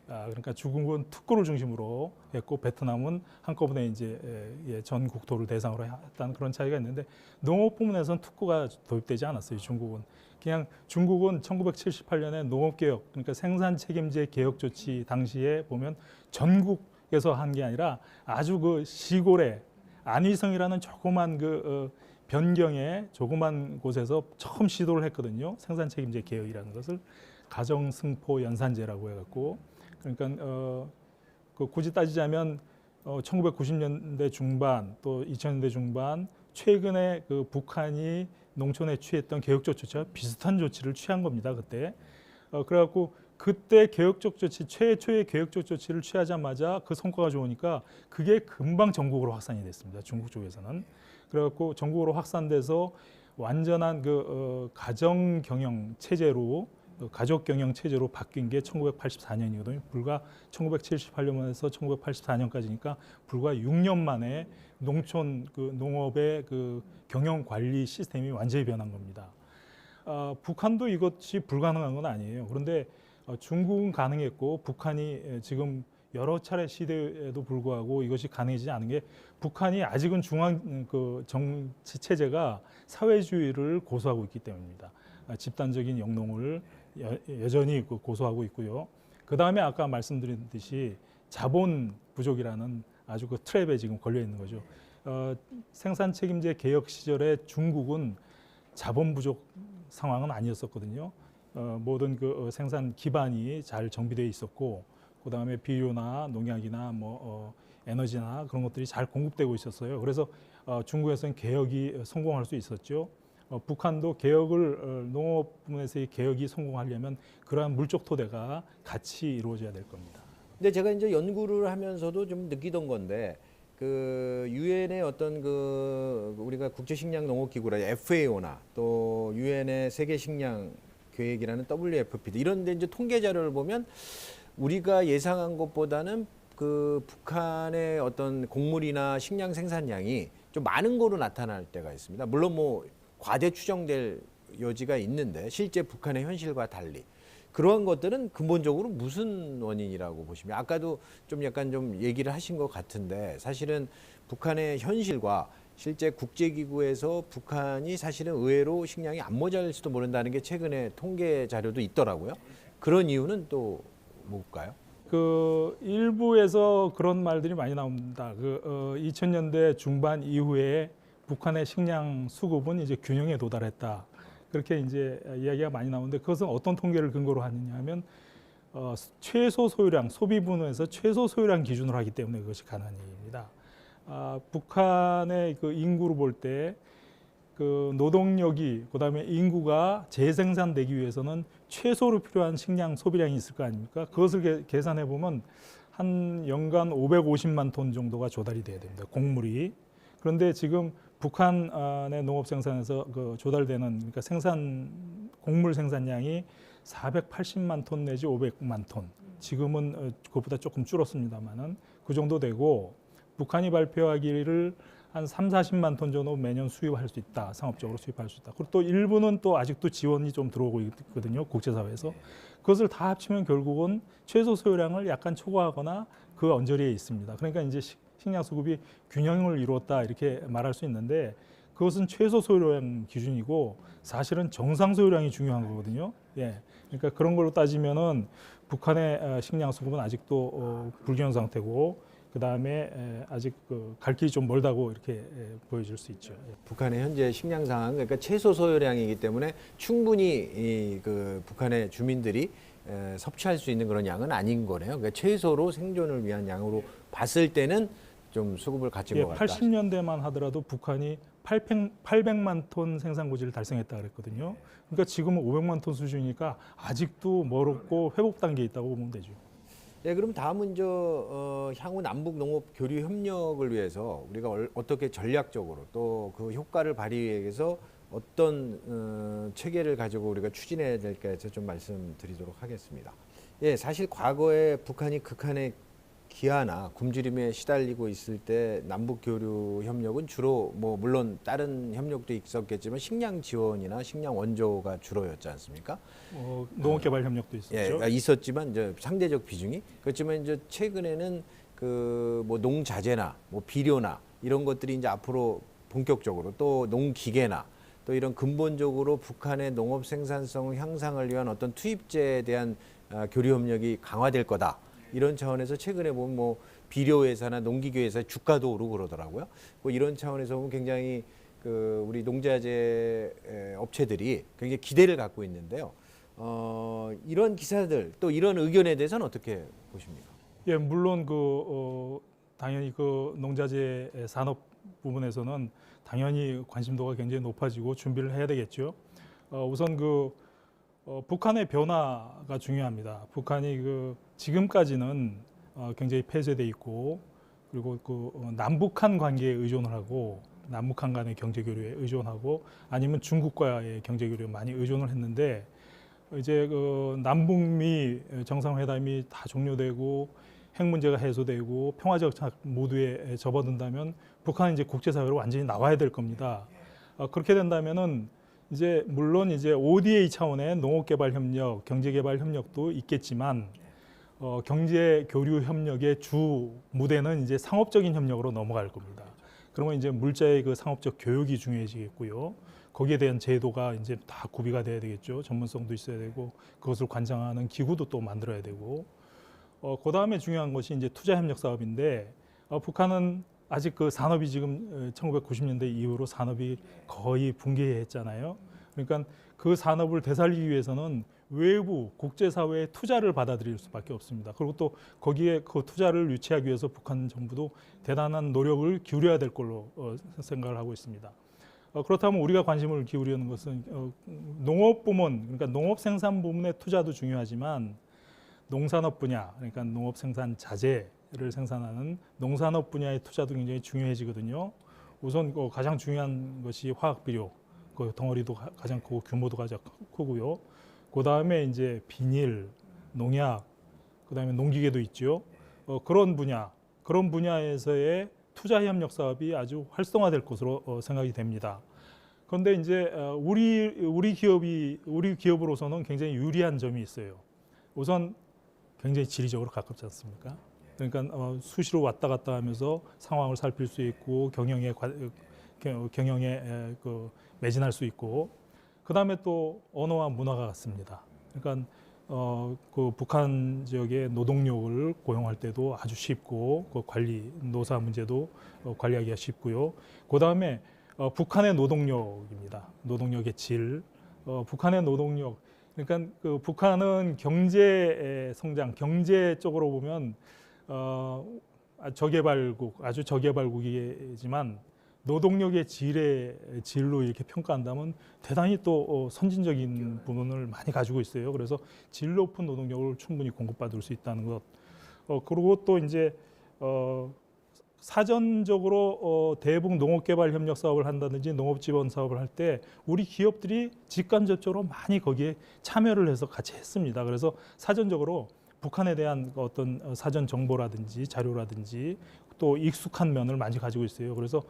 그러니까 중국은 특구를 중심으로 했고 베트남은 한꺼번에 이제 전 국토를 대상으로 했다는 그런 차이가 있는데 농업 부문에서는 특구가 도입되지 않았어요. 중국은 1978년에 농업 개혁, 그러니까 생산 책임제 개혁 조치 당시에 보면 전국에서 한 게 아니라 아주 그 시골에 안위성이라는 조그만 변경의 조그만 곳에서 처음 시도를 했거든요. 생산 책임제 개혁이라는 것을 가정승포 연산제라고 해갖고 그러니까 굳이 따지자면 1990년대 중반 또 2000년대 중반 최근에 그 북한이 농촌에 취했던 개혁적 조치와 비슷한 조치를 취한 겁니다. 그때 그래갖고 그때 개혁적 조치 최초의 개혁적 조치를 취하자마자 그 성과가 좋으니까 그게 금방 전국으로 확산이 됐습니다. 중국 쪽에서는. 그래갖고 전국으로 확산돼서 완전한 가정 경영 체제로 가족 경영 체제로 바뀐 게 1984년이거든요. 불과 1978년에서 1984년까지니까 불과 6년 만에 농촌 농업의 경영 관리 시스템이 완전히 변한 겁니다. 북한도 이것이 불가능한 건 아니에요. 그런데 중국은 가능했고 북한이 지금 여러 차례 시대에도 불구하고 이것이 가능해지지 않은 게 북한이 아직은 중앙 정치 체제가 사회주의를 고수하고 있기 때문입니다. 집단적인 영농을 여전히 고수하고 있고요. 그 다음에 아까 말씀드린 듯이 자본 부족이라는 아주 트랩에 지금 걸려 있는 거죠. 생산 책임제 개혁 시절에 중국은 자본 부족 상황은 아니었었거든요. 모든 생산 기반이 잘 정비되어 있었고, 그 다음에 비료나 농약이나 에너지나 그런 것들이 잘 공급되고 있었어요. 그래서 중국에서는 개혁이 성공할 수 있었죠. 북한도 개혁을 농업 부문에서의 개혁이 성공하려면 그러한 물적 토대가 같이 이루어져야 될 겁니다. 근데 제가 이제 연구를 하면서도 좀 느끼던 건데 그 유엔의 어떤 우리가 국제식량농업기구라 FAO나 또 유엔의 세계식량 계획이라는 WFP도 이런 데 이제 통계 자료를 보면 우리가 예상한 것보다는 그 북한의 어떤 곡물이나 식량 생산량이 좀 많은 거로 나타날 때가 있습니다. 물론 과대 추정될 여지가 있는데 실제 북한의 현실과 달리 그러한 것들은 근본적으로 무슨 원인이라고 보시면 아까도 좀 약간 좀 얘기를 하신 것 같은데 사실은 북한의 현실과 실제 국제기구에서 북한이 사실은 의외로 식량이 안 모자랄지도 모른다는 게 최근에 통계 자료도 있더라고요. 그런 이유는 또 뭘까요? 일부에서 그런 말들이 많이 나옵니다. 2000년대 중반 이후에 북한의 식량 수급은 이제 균형에 도달했다. 그렇게 이제 이야기가 많이 나오는데 그것은 어떤 통계를 근거로 하느냐 하면 최소 소유량, 소비 분야에서 최소 소유량 기준으로 하기 때문에 그것이 가능한 얘기입니다. 북한의 인구를 볼 때 노동력이 그다음에 인구가 재생산되기 위해서는 최소로 필요한 식량 소비량이 있을 거 아닙니까? 그것을 계산해 보면 한 연간 550만 톤 정도가 조달이 돼야 됩니다. 곡물이. 그런데 지금 북한의 농업 생산에서 조달되는 그러니까 곡물 생산량이 480만 톤 내지 500만 톤. 지금은 그것보다 조금 줄었습니다만은 그 정도 되고 북한이 발표하기를 한 3, 40만 톤 정도 매년 수입할 수 있다. 상업적으로 수입할 수 있다. 그리고 또 일부는 또 아직도 지원이 좀 들어오고 있거든요. 국제사회에서. 그것을 다 합치면 결국은 최소 소요량을 약간 초과하거나 그 언저리에 있습니다. 그러니까 이제 식량 수급이 균형을 이루었다 이렇게 말할 수 있는데 그것은 최소 소요량 기준이고 사실은 정상 소요량이 중요한 거거든요. 예. 그러니까 그런 걸로 따지면은 북한의 식량 수급은 아직도 불균형 상태고 그 다음에 아직 갈 길이 좀 멀다고 이렇게 보여질 수 있죠. 북한의 현재 식량 상황, 그러니까 최소 소요량이기 때문에 충분히 북한의 주민들이 섭취할 수 있는 그런 양은 아닌 거네요. 그러니까 최소로 생존을 위한 양으로 봤을 때는 좀 수급을 갖춘 것 같다. 80년대만 하더라도 북한이 800만 톤 생산 고지를 달성했다 그랬거든요. 그러니까 지금은 500만 톤 수준이니까 아직도 멀었고 회복 단계에 있다고 보면 되죠. 네, 그럼 다음은 향후 남북 농업 교류 협력을 위해서 우리가 어떻게 전략적으로 또 그 효과를 발휘하기 위해서 어떤 체계를 가지고 우리가 추진해야 될까에 대해서 좀 말씀드리도록 하겠습니다. 예, 사실 과거에 북한이 극한의 기아나 굶주림에 시달리고 있을 때 남북 교류 협력은 주로 물론 다른 협력도 있었겠지만 식량 지원이나 식량 원조가 주로였지 않습니까? 농업개발 협력도 있었죠. 예, 있었지만 이제 상대적 비중이 그렇지만 이제 최근에는 농자재나 비료나 이런 것들이 이제 앞으로 본격적으로 또 농기계나 또 이런 근본적으로 북한의 농업 생산성 향상을 위한 어떤 투입제에 대한 교류 협력이 강화될 거다. 이런 차원에서 최근에 보면 비료 회사나 농기계 회사 주가도 오르고 그러더라고요. 이런 차원에서 보면 굉장히 우리 농자재 업체들이 굉장히 기대를 갖고 있는데요. 이런 기사들 또 이런 의견에 대해서는 어떻게 보십니까? 예, 물론 당연히 농자재 산업 부분에서는 당연히 관심도가 굉장히 높아지고 준비를 해야 되겠죠. 우선 북한의 변화가 중요합니다. 북한이 지금까지는 굉장히 폐쇄돼 있고 그리고 남북한 관계에 의존을 하고 남북한 간의 경제 교류에 의존하고 아니면 중국과의 경제 교류에 많이 의존을 했는데 이제 그 남북미 정상회담이 다 종료되고 핵 문제가 해소되고 평화 정착 모두에 접어든다면 북한은 이제 국제사회로 완전히 나와야 될 겁니다. 그렇게 된다면은 이제 물론 이제 ODA 차원의 농업개발협력, 경제개발협력도 있겠지만 경제 교류 협력의 주 무대는 이제 상업적인 협력으로 넘어갈 겁니다. 그러면 이제 물자의 그 상업적 교육이 중요해지겠고요. 거기에 대한 제도가 이제 다 구비가 돼야 되겠죠. 전문성도 있어야 되고 그것을 관장하는 기구도 또 만들어야 되고. 그 다음에 중요한 것이 이제 투자협력 사업인데 북한은 아직 그 산업이 지금 1990년대 이후로 산업이 거의 붕괴했잖아요. 그러니까 그 산업을 되살리기 위해서는 외부 국제사회의 투자를 받아들일 수밖에 없습니다. 그리고 또 거기에 그 투자를 유치하기 위해서 북한 정부도 대단한 노력을 기울여야 될 걸로 생각을 하고 있습니다. 그렇다면 우리가 관심을 기울이는 것은 농업 부문, 그러니까 농업 생산 부문의 투자도 중요하지만 농산업 분야, 그러니까 농업 생산 자재를 생산하는 농산업 분야의 투자도 굉장히 중요해지거든요. 우선 가장 중요한 것이 화학 비료, 그 덩어리도 가장 크고 규모도 가장 크고요. 그 다음에 이제 비닐, 농약, 그 다음에 농기계도 있죠. 그런 분야에서의 투자 협력 사업이 아주 활성화될 것으로 생각이 됩니다. 그런데 이제 우리 기업으로서는 굉장히 유리한 점이 있어요. 우선 굉장히 지리적으로 가깝지 않습니까? 그러니까 수시로 왔다 갔다 하면서 상황을 살필 수 있고 경영에 매진할 수 있고, 그 다음에 또 언어와 문화가 같습니다. 그러니까 그 북한 지역의 노동력을 고용할 때도 아주 쉽고 그 노사 문제도 관리하기가 쉽고요. 그 다음에 북한의 노동력입니다. 노동력의 질, 북한의 노동력. 그러니까 그 북한은 경제 성장, 경제 쪽으로 보면 아주 저개발국이지만 노동력의 질로 이렇게 평가한다면 대단히 또 선진적인 부분을 많이 가지고 있어요. 그래서 질 높은 노동력을 충분히 공급받을 수 있다는 것. 그리고 또 이제 사전적으로 대북 농업개발 협력 사업을 한다든지 농업지원 사업을 할 때 우리 기업들이 직간접적으로 많이 거기에 참여를 해서 같이 했습니다. 그래서 사전적으로 북한에 대한 어떤 사전 정보라든지 자료라든지 또 익숙한 면을 많이 가지고 있어요. 그래서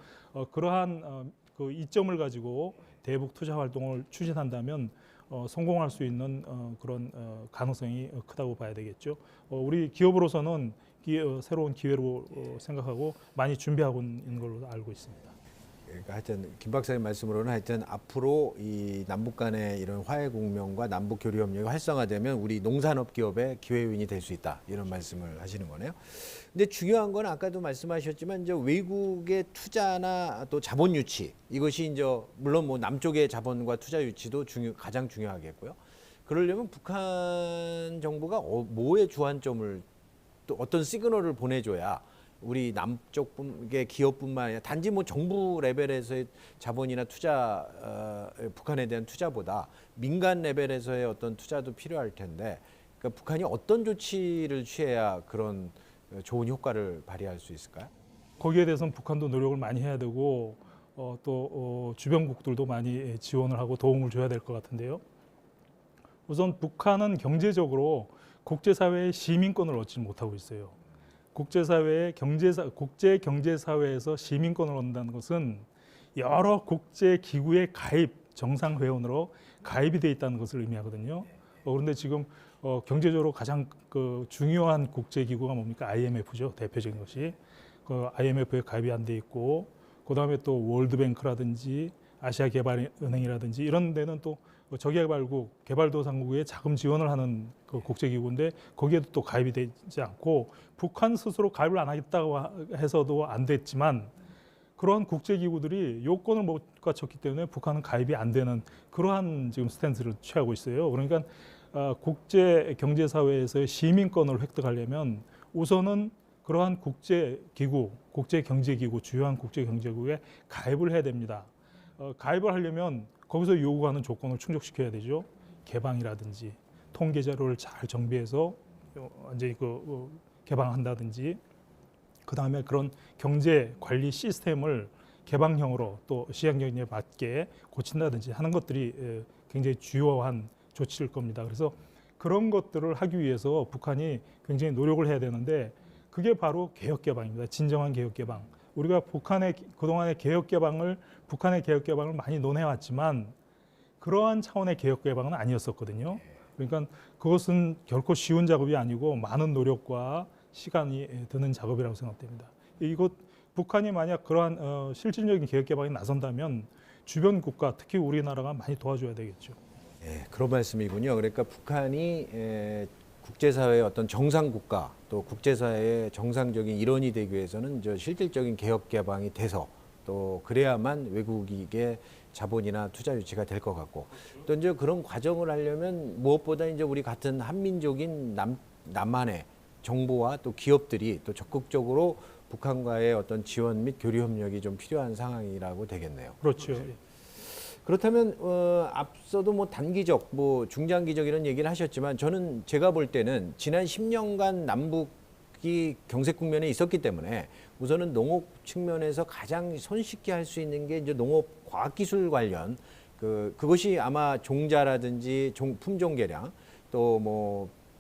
그러한 그 이점을 가지고 대북 투자 활동을 추진한다면 성공할 수 있는 그런 가능성이 크다고 봐야 되겠죠. 우리 기업으로서는 새로운 기회로 생각하고 많이 준비하고 있는 걸로 알고 있습니다. 그러니까 하여튼 김 박사님 말씀으로는 하여튼 앞으로 이 남북 간의 이런 화해 공명과 남북 교류 협력이 활성화되면 우리 농산업 기업의 기회 요인이 될 수 있다, 이런 말씀을 하시는 거네요. 근데 중요한 건 아까도 말씀하셨지만 이제 외국의 투자나 또 자본 유치, 이것이 이제 물론 뭐 남쪽의 자본과 투자 유치도 가장 중요하겠고요. 그러려면 북한 정부가 뭐에 주안점을, 또 어떤 시그널을 보내줘야 우리 남쪽의 기업뿐만 아니라 단지 뭐 정부 레벨에서의 자본이나 투자, 북한에 대한 투자보다 민간 레벨에서의 어떤 투자도 필요할 텐데, 그러니까 북한이 어떤 조치를 취해야 그런 좋은 효과를 발휘할 수 있을까요? 거기에 대해서는 북한도 노력을 많이 해야 되고 또 주변국들도 많이 지원을 하고 도움을 줘야 될 것 같은데요. 우선 북한은 경제적으로 국제사회의 시민권을 얻지 못하고 있어요. 국제 경제사회에서 시민권을 얻는다는 것은 여러 국제기구의 정상회원으로 가입이 돼 있다는 것을 의미하거든요. 그런데 지금 경제적으로 가장 중요한 국제기구가 뭡니까? IMF죠. 대표적인 것이. IMF에 가입이 안 돼 있고, 그 다음에 또 월드뱅크라든지 아시아개발은행이라든지 이런 데는 또 저개발국, 개발도상국에 자금 지원을 하는 그 국제기구인데 거기에도 또 가입이 되지 않고, 북한 스스로 가입을 안 하겠다고 해서도 안 됐지만 그러한 국제기구들이 요건을 못 갖췄기 때문에 북한은 가입이 안 되는 그러한 지금 스탠스를 취하고 있어요. 그러니까 국제 경제사회에서의 시민권을 획득하려면 우선은 그러한 국제기구, 국제경제기구, 주요한 국제경제기구에 가입을 해야 됩니다. 가입을 하려면 거기서 요구하는 조건을 충족시켜야 되죠. 개방이라든지 통계 자료를 잘 정비해서 완전히 개방한다든지, 그 다음에 그런 경제 관리 시스템을 개방형으로 또 시장 경제에 맞게 고친다든지 하는 것들이 굉장히 주요한 조치일 겁니다. 그래서 그런 것들을 하기 위해서 북한이 굉장히 노력을 해야 되는데 그게 바로 개혁 개방입니다. 진정한 개혁 개방. 우리가 북한의 그동안의 북한의 개혁 개방을 많이 논해왔지만 그러한 차원의 개혁 개방은 아니었었거든요. 그러니까 그것은 결코 쉬운 작업이 아니고 많은 노력과 시간이 드는 작업이라고 생각됩니다. 이것 북한이 만약 그러한 실질적인 개혁 개방에 나선다면 주변 국가, 특히 우리나라가 많이 도와줘야 되겠죠. 예, 그런 말씀이군요. 그러니까 북한이 국제사회의 어떤 정상 국가 또 국제사회의 정상적인 일원이 되기 위해서는 실질적인 개혁 개방이 돼서 또 그래야만 외국의 자본이나 투자 유치가 될 것 같고 또 이제 그런 과정을 하려면 무엇보다 이제 우리 같은 한민족인 남한의 정부와 또 기업들이 또 적극적으로 북한과의 어떤 지원 및 교류 협력이 좀 필요한 상황이라고 되겠네요. 그렇죠. 그렇다면 앞서도 뭐 단기적, 뭐 중장기적 이런 얘기를 하셨지만 저는 제가 볼 때는 지난 10년간 남북이 경색 국면에 있었기 때문에 우선은 농업 측면에서 가장 손쉽게 할 수 있는 게 이제 농업 과학기술 관련 그것이 아마 종자라든지 품종 개량 또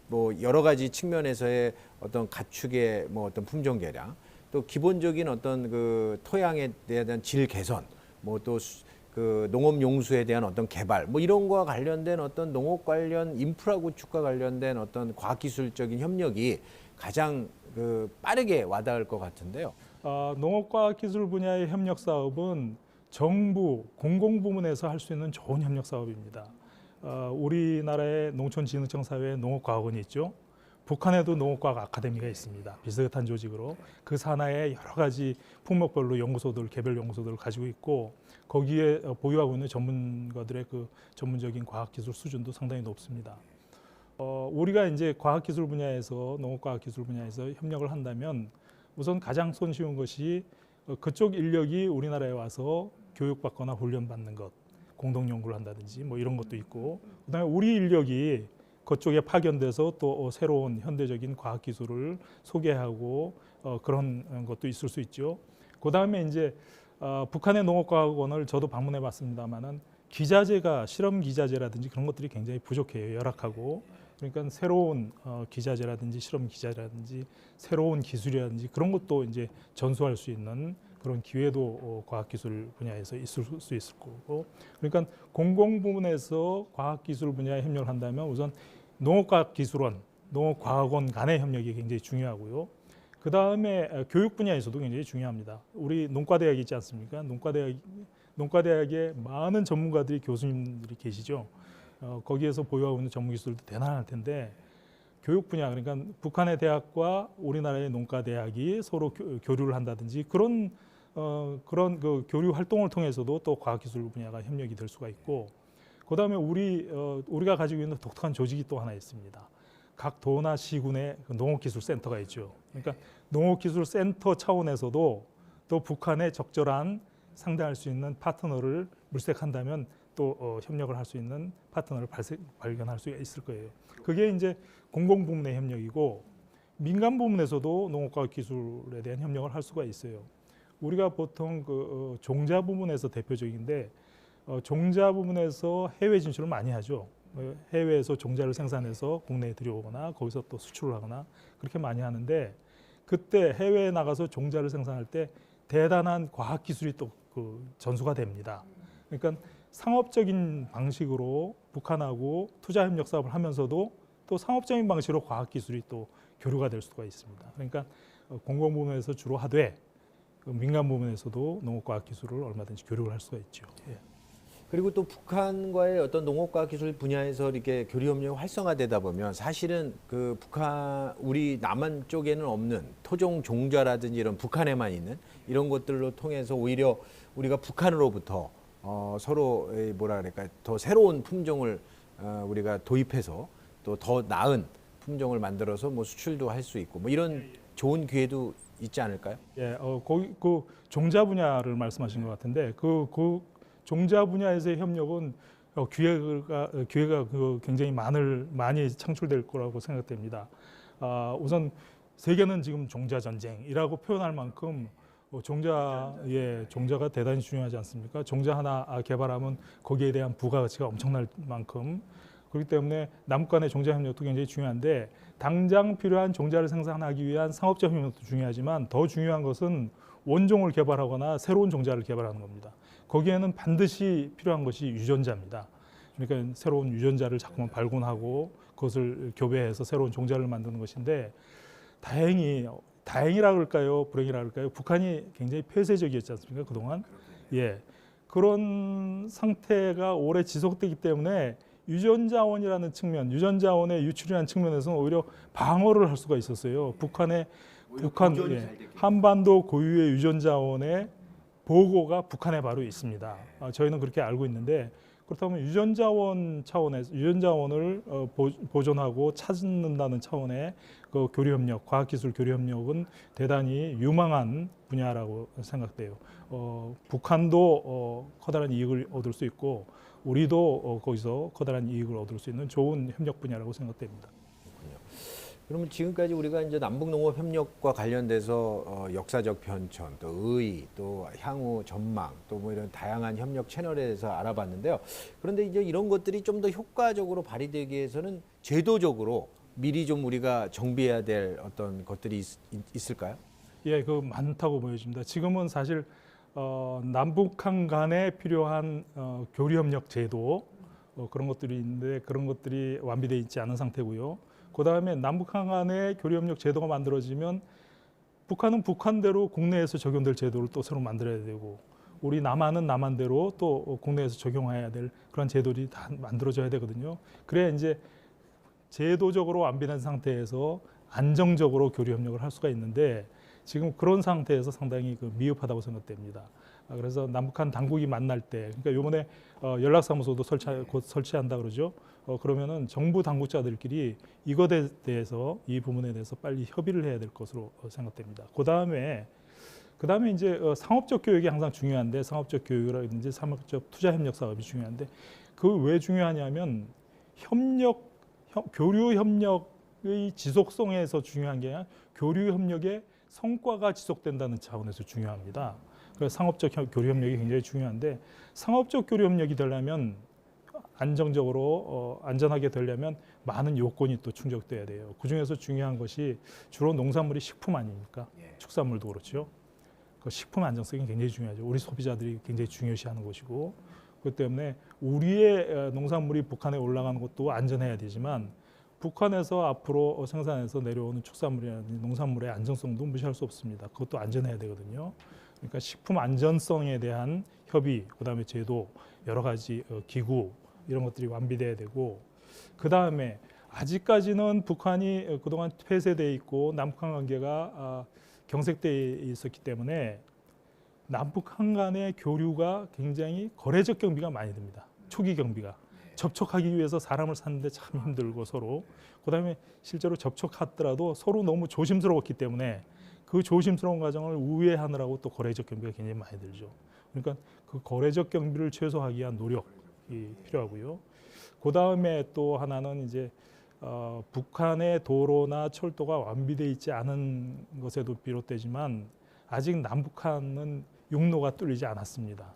뭐 여러 가지 측면에서의 어떤 가축의 뭐 어떤 품종 개량 또 기본적인 어떤 그 토양에 대한 질 개선 뭐 또 그 농업 용수에 대한 어떤 개발 뭐 이런 거와 관련된 어떤 농업 관련 인프라 구축과 관련된 어떤 과학기술적인 협력이 가장 빠르게 와닿을 것 같은데요. 농업과학기술 분야의 협력 사업은 정부, 공공부문에서 할 수 있는 좋은 협력 사업입니다. 우리나라의 농촌진흥청 사회에 농업과학원이 있죠. 북한에도 농업과학 아카데미가 있습니다. 비슷한 조직으로 그 산하에 여러 가지 품목별로 연구소들, 개별 연구소들을 가지고 있고 거기에 보유하고 있는 전문가들의 그 전문적인 과학기술 수준도 상당히 높습니다. 우리가 이제 과학기술 분야에서 농업과학기술 분야에서 협력을 한다면 우선 가장 손쉬운 것이 그쪽 인력이 우리나라에 와서 교육받거나 훈련받는 것, 공동 연구를 한다든지 뭐 이런 것도 있고 그다음에 우리 인력이 그쪽에 파견돼서 또 새로운 현대적인 과학기술을 소개하고 그런 것도 있을 수 있죠. 그다음에 이제 북한의 농업과학원을 저도 방문해 봤습니다만은 기자재가 실험 기자재라든지 그런 것들이 굉장히 부족해요. 열악하고 그러니까 새로운 기자재라든지 실험 기자재라든지 새로운 기술이라든지 그런 것도 이제 전수할 수 있는 그런 기회도 과학기술 분야에서 있을 수 있을 거고 그러니까 공공부문에서 과학기술 분야에 협력을 한다면 우선 농업과학기술원, 농업과학원 간의 협력이 굉장히 중요하고요. 그 다음에 교육 분야에서도 굉장히 중요합니다. 우리 농과대학이 있지 않습니까? 농과대학에 많은 전문가들이 교수님들이 계시죠. 거기에서 보유하고 있는 전문기술도 대단할 텐데 교육 분야 그러니까 북한의 대학과 우리나라의 농과대학이 서로 교류를 한다든지 그런 그 교류 활동을 통해서도 또 과학기술 분야가 협력이 될 수가 있고 그다음에 우리가 가지고 있는 독특한 조직이 또 하나 있습니다. 각 도나 시군의 농업기술센터가 있죠. 그러니까 농업기술센터 차원에서도 또 북한에 적절한 상대할 수 있는 파트너를 물색한다면 또 협력을 할 수 있는 파트너를 발견할 수 있을 거예요. 그게 이제 공공부문의 협력이고 민간 부문에서도 농업과학기술에 대한 협력을 할 수가 있어요. 우리가 보통 그 종자 부문에서 대표적인데 종자 부문에서 해외 진출을 많이 하죠. 해외에서 종자를 생산해서 국내에 들여오거나 거기서 또 수출을 하거나 그렇게 많이 하는데 그때 해외에 나가서 종자를 생산할 때 대단한 과학기술이 또 그 전수가 됩니다. 그러니까 상업적인 방식으로 북한하고 투자 협력 사업을 하면서도 또 상업적인 방식으로 과학기술이 또 교류가 될 수가 있습니다. 그러니까 공공부문에서 주로 하되 민간 부문에서도 농업과학기술을 얼마든지 교류를 할 수가 있죠. 예. 그리고 또 북한과의 어떤 농업과학기술 분야에서 이렇게 교류 협력이 활성화되다 보면 사실은 그 우리 남한 쪽에는 없는 토종 종자라든지 이런 북한에만 있는 이런 것들로 통해서 오히려 우리가 북한으로부터 서로 뭐라 그럴까 더 새로운 품종을 우리가 도입해서 또 더 나은 품종을 만들어서 뭐 수출도 할 수 있고 뭐 이런 좋은 기회도 있지 않을까요? 예, 거기 그 종자 분야를 말씀하신 것 같은데 그 종자 분야에서의 협력은 기회가 굉장히 많이 창출될 거라고 생각됩니다. 우선 세계는 지금 종자 전쟁이라고 표현할 만큼 종자가 대단히 중요하지 않습니까? 종자 하나 개발하면 거기에 대한 부가가치가 엄청날 만큼 그렇기 때문에 남북 간의 종자 협력도 굉장히 중요한데 당장 필요한 종자를 생산하기 위한 상업적 협력도 중요하지만 더 중요한 것은 원종을 개발하거나 새로운 종자를 개발하는 겁니다. 거기에는 반드시 필요한 것이 유전자입니다. 그러니까 새로운 유전자를 자꾸만 발견하고 그것을 교배해서 새로운 종자를 만드는 것인데 다행이라 그럴까요? 불행이라 그럴까요? 북한이 굉장히 폐쇄적이었지 않습니까? 그동안. 예. 그런 상태가 오래 지속되기 때문에 유전자원이라는 측면, 유전자원의 유출이라는 측면에서는 오히려 방어를 할 수가 있었어요. 북한 한반도 고유의 유전자원의 보고가 북한에 바로 있습니다. 저희는 그렇게 알고 있는데 그렇다면 유전자원 차원에서 유전자원을 보존하고 찾는다는 차원의 그 교류협력, 과학기술 교류협력은 대단히 유망한 분야라고 생각돼요. 북한도 커다란 이익을 얻을 수 있고 우리도 거기서 커다란 이익을 얻을 수 있는 좋은 협력 분야라고 생각됩니다. 그러면 지금까지 우리가 이제 남북농업협력과 관련돼서 역사적 변천, 또 의의, 또 향후 전망, 또 뭐 이런 다양한 협력 채널에 대해서 알아봤는데요. 그런데 이제 이런 것들이 좀 더 효과적으로 발휘되기 위해서는 제도적으로 미리 좀 우리가 정비해야 될 어떤 것들이 있을까요? 예, 그 많다고 보여집니다. 지금은 사실 남북한 간에 필요한 교류협력 제도 그런 것들이 있는데 그런 것들이 완비되어 있지 않은 상태고요. 그다음에 남북한 간의 교류협력 제도가 만들어지면 북한은 북한대로 국내에서 적용될 제도를 또 새로 만들어야 되고 우리 남한은 남한대로 또 국내에서 적용해야 될 그런 제도들이 다 만들어져야 되거든요. 그래야 이제 제도적으로 완비된 상태에서 안정적으로 교류협력을 할 수가 있는데 지금 그런 상태에서 상당히 미흡하다고 생각됩니다. 그래서 남북한 당국이 만날 때, 그러니까 이번에 연락사무소도 곧 설치한다 그러죠. 그러면은 정부 당국자들끼리 이것에 대해서 이 부분에 대해서 빨리 협의를 해야 될 것으로 생각됩니다. 그다음에 이제 상업적 교육이 항상 중요한데 상업적 교육이라든지 상업적 투자 협력 사업이 중요한데 그 왜 중요하냐면 교류 협력의 지속성에서 중요한 게 아니라 교류 협력의 성과가 지속된다는 차원에서 중요합니다. 그래서 상업적 교류 협력이 굉장히 중요한데 상업적 교류 협력이 되려면 안전하게 되려면 많은 요건이 또 충족돼야 돼요. 그 중에서 중요한 것이 주로 농산물이 식품 아닙니까? 축산물도 그렇죠. 그 식품 안정성이 굉장히 중요하죠. 우리 소비자들이 굉장히 중요시하는 것이고 그렇기 때문에 우리의 농산물이 북한에 올라가는 것도 안전해야 되지만 북한에서 앞으로 생산해서 내려오는 축산물이라든지 농산물의 안정성도 무시할 수 없습니다. 그것도 안전해야 되거든요. 그러니까 식품 안전성에 대한 협의, 그다음에 제도, 여러 가지 기구 이런 것들이 완비돼야 되고 그다음에 아직까지는 북한이 그동안 폐쇄돼 있고 남북한 관계가 경색돼 있었기 때문에 남북한 간의 교류가 굉장히 거래적 경비가 많이 듭니다. 초기 경비가. 접촉하기 위해서 사람을 찾는데 참 힘들고 서로 그다음에 실제로 접촉하더라도 서로 너무 조심스러웠기 때문에 그 조심스러운 과정을 우회하느라고 또 거래적 경비가 굉장히 많이 들죠. 그러니까 그 거래적 경비를 최소화하기 위한 노력이 필요하고요. 그다음에 또 하나는 이제 북한의 도로나 철도가 완비되어 있지 않은 것에도 비롯되지만 아직 남북한은 육로가 뚫리지 않았습니다.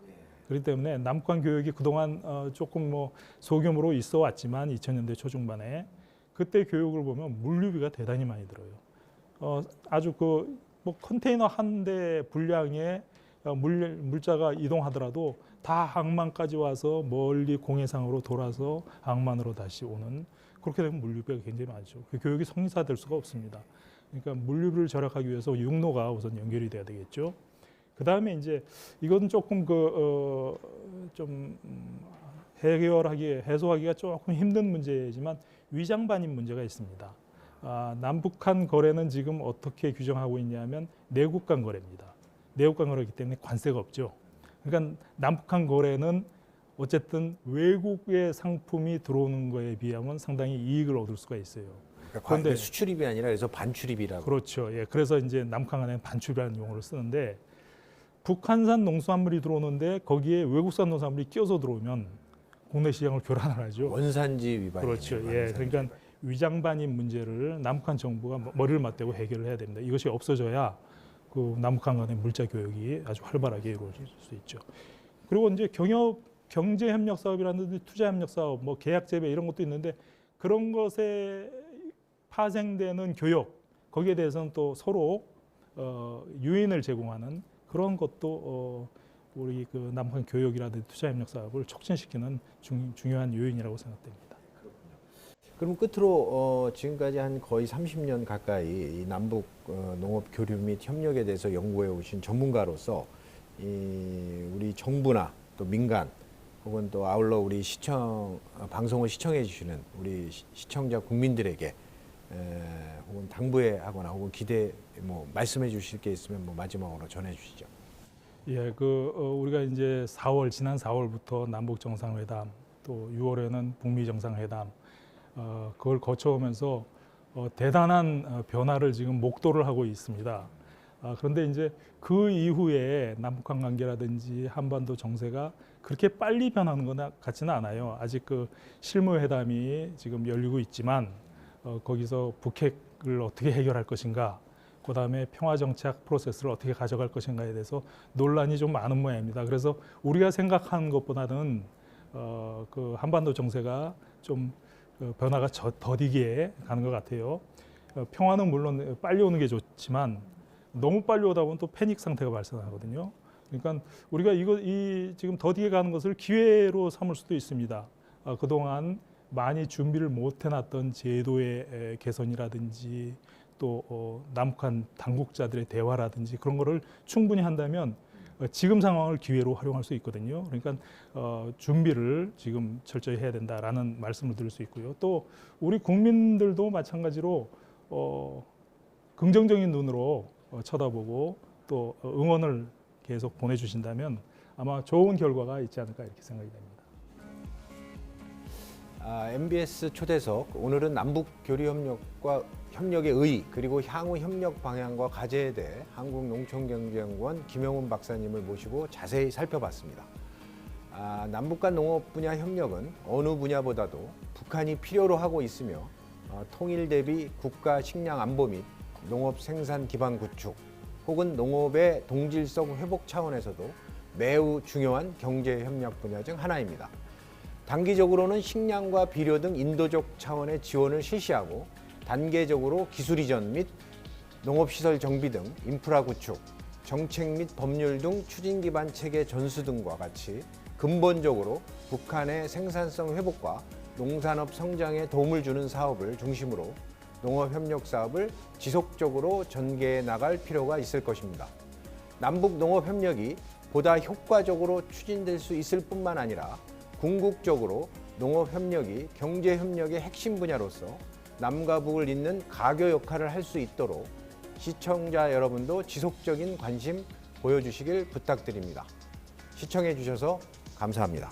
그렇기 때문에 남북한 교역이 그동안 조금 소규모로 있어 왔지만 2000년대 초중반에 그때 교육을 보면 물류비가 대단히 많이 들어요. 아주 컨테이너 한 대 분량의 물자가 이동하더라도 다 항만까지 와서 멀리 공해상으로 돌아서 항만으로 다시 오는 그렇게 되면 물류비가 굉장히 많죠. 그 교육이 성사될 수가 없습니다. 그러니까 물류비를 절약하기 위해서 육로가 우선 연결이 돼야 되겠죠. 그 다음에 이제 이건 조금 좀 해소하기가 조금 힘든 문제지만 위장 반입 문제가 있습니다. 남북한 거래는 지금 어떻게 규정하고 있냐면 내국 간 거래입니다. 내국 간 거래이기 때문에 관세가 없죠. 그러니까 남북한 거래는 어쨌든 외국의 상품이 들어오는 거에 비하면 상당히 이익을 얻을 수가 있어요. 그런데 수출입이 아니라 그래서 반출입이라고. 그렇죠. 예, 그래서 이제 남북한 간에는 반출이라는 용어를 쓰는데 북한산 농수산물이 들어오는데 거기에 외국산 농산물이 끼어서 들어오면 국내 시장을 교란을 하죠. 원산지 위반이죠. 그렇죠. 예, 그러니까 위장 반입 문제를 남북한 정부가 머리를 맞대고 해결을 해야 됩니다. 이것이 없어져야 그 남북한 간의 물자 교역이 아주 활발하게 이루어질 수 있죠. 그리고 이제 경제 협력 사업이라든지 투자 협력 사업, 뭐 계약 재배 이런 것도 있는데 그런 것에 파생되는 교역 거기에 대해서는 또 서로 유인을 제공하는 그런 것도 우리 그 남북한 교역이라든지 투자 협력 사업을 촉진시키는 중요한 요인이라고 생각됩니다. 그럼 끝으로 지금까지 한 거의 30년 가까이 이 남북 농업 교류 및 협력에 대해서 연구해 오신 전문가로서 우리 정부나 또 민간 혹은 또 아울러 우리 방송을 시청해 주시는 우리 시청자 국민들에게 혹은 당부해 하거나 혹은 기대 말씀해 주실 게 있으면 마지막으로 전해 주시죠. 예, 우리가 이제 지난 4월부터 남북 정상회담, 또 6월에는 북미 정상회담, 그걸 거쳐오면서 대단한 변화를 지금 목도를 하고 있습니다. 그런데 이제 그 이후에 남북한 관계라든지 한반도 정세가 그렇게 빨리 변하는 것 같지는 않아요. 아직 그 실무회담이 지금 열리고 있지만 거기서 북핵을 어떻게 해결할 것인가, 그 다음에 평화정착 프로세스를 어떻게 가져갈 것인가에 대해서 논란이 좀 많은 모양입니다. 그래서 우리가 생각하는 것보다는 그 한반도 정세가 좀 변화가 더디게 가는 것 같아요. 평화는 물론 빨리 오는 게 좋지만 너무 빨리 오다 보면 또 패닉 상태가 발생하거든요. 그러니까 우리가 지금 더디게 가는 것을 기회로 삼을 수도 있습니다. 그동안 많이 준비를 못 해놨던 제도의 개선이라든지 또 남북한 당국자들의 대화라든지 그런 거를 충분히 한다면 지금 상황을 기회로 활용할 수 있거든요. 그러니까 준비를 지금 철저히 해야 된다라는 말씀을 드릴 수 있고요. 또 우리 국민들도 마찬가지로 긍정적인 눈으로 쳐다보고 또 응원을 계속 보내주신다면 아마 좋은 결과가 있지 않을까 이렇게 생각이 됩니다. MBS 초대석, 오늘은 남북 교류 협력의 의의 그리고 향후 협력 방향과 과제에 대해 한국농촌경제연구원 김영훈 박사님을 모시고 자세히 살펴봤습니다. 남북 간 농업 분야 협력은 어느 분야보다도 북한이 필요로 하고 있으며 통일 대비 국가 식량 안보 및 농업 생산 기반 구축 혹은 농업의 동질성 회복 차원에서도 매우 중요한 경제 협력 분야 중 하나입니다. 단기적으로는 식량과 비료 등 인도적 차원의 지원을 실시하고 단계적으로 기술 이전 및 농업시설 정비 등 인프라 구축, 정책 및 법률 등 추진 기반 체계 전수 등과 같이 근본적으로 북한의 생산성 회복과 농산업 성장에 도움을 주는 사업을 중심으로 농업협력 사업을 지속적으로 전개해 나갈 필요가 있을 것입니다. 남북 농업협력이 보다 효과적으로 추진될 수 있을 뿐만 아니라 궁극적으로 농업협력이 경제협력의 핵심 분야로서 남과 북을 잇는 가교 역할을 할 수 있도록 시청자 여러분도 지속적인 관심 보여주시길 부탁드립니다. 시청해 주셔서 감사합니다.